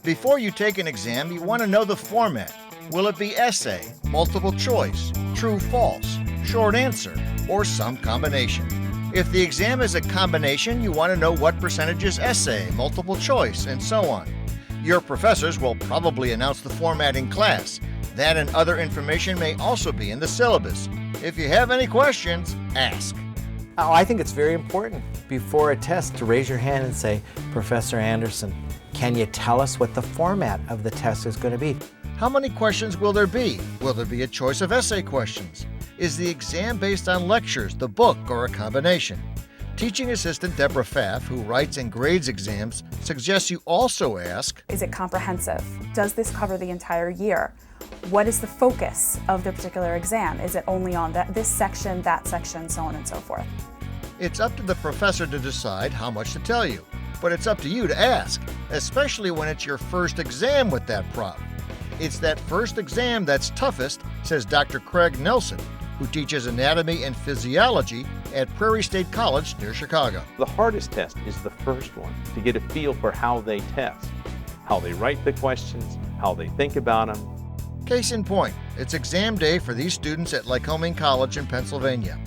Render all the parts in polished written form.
Before you take an exam, you want to know the format. Will it be essay, multiple choice, true, false, short answer, or some combination? If the exam is a combination, you want to know what percentage is essay, multiple choice, and so on. Your professors will probably announce the format in class. That and other information may also be in the syllabus. If you have any questions, ask. Oh, I think it's very important before a test to raise your hand and say, Professor Anderson, can you tell us what the format of the test is going to be? How many questions will there be? Will there be a choice of essay questions? Is the exam based on lectures, the book, or a combination? Teaching assistant Deborah Pfaff, who writes and grades exams, suggests you also ask, is it comprehensive? Does this cover the entire year? What is the focus of the particular exam? Is it only on this section, that section, so on and so forth? It's up to the professor to decide how much to tell you, but it's up to you to ask, especially when it's your first exam with that prop. It's that first exam that's toughest, says Dr. Craig Nelson, who teaches anatomy and physiology at Prairie State College near Chicago. The hardest test is the first one, to get a feel for how they test, how they write the questions, how they think about them. Case in point, it's exam day for these students at Lycoming College in Pennsylvania.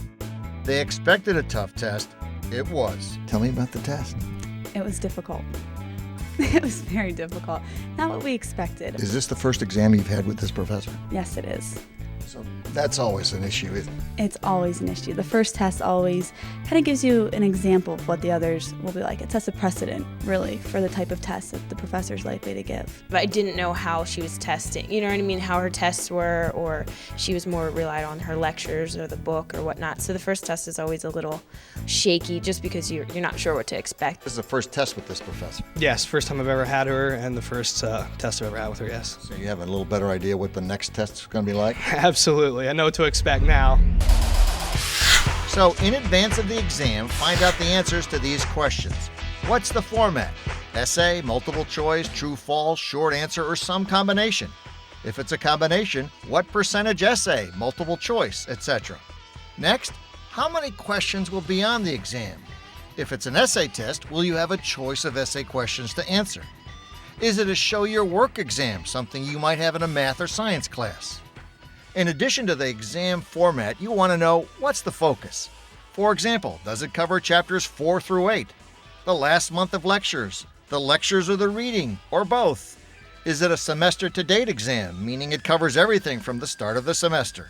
They expected a tough test. It was. Tell me about the test. It was difficult. It was very difficult. Not what we expected. Is this the first exam you've had with this professor? Yes, it is. So that's always an issue, isn't it? It's always an issue. The first test always kind of gives you an example of what the others will be like. It sets a precedent, really, for the type of test that the professor's likely to give. But I didn't know how she was testing, you know what I mean, how her tests were, or she was more relied on her lectures or the book or whatnot. So the first test is always a little shaky just because you're not sure what to expect. This is the first test with this professor. Yes, first time I've ever had her and the first test I've ever had with her, yes. So you have a little better idea what the next test's going to be like? Absolutely. I know what to expect now. So in advance of the exam, find out the answers to these questions. What's the format? Essay, multiple choice, true, false, short answer, or some combination? If it's a combination, what percentage essay, multiple choice, etc.? Next, how many questions will be on the exam? If it's an essay test, will you have a choice of essay questions to answer? Is it a show your work exam, something you might have in a math or science class? In addition to the exam format, you want to know what's the focus. For example, does it cover chapters 4 through 8? The last month of lectures? The lectures or the reading? Or both? Is it a semester-to-date exam, meaning it covers everything from the start of the semester?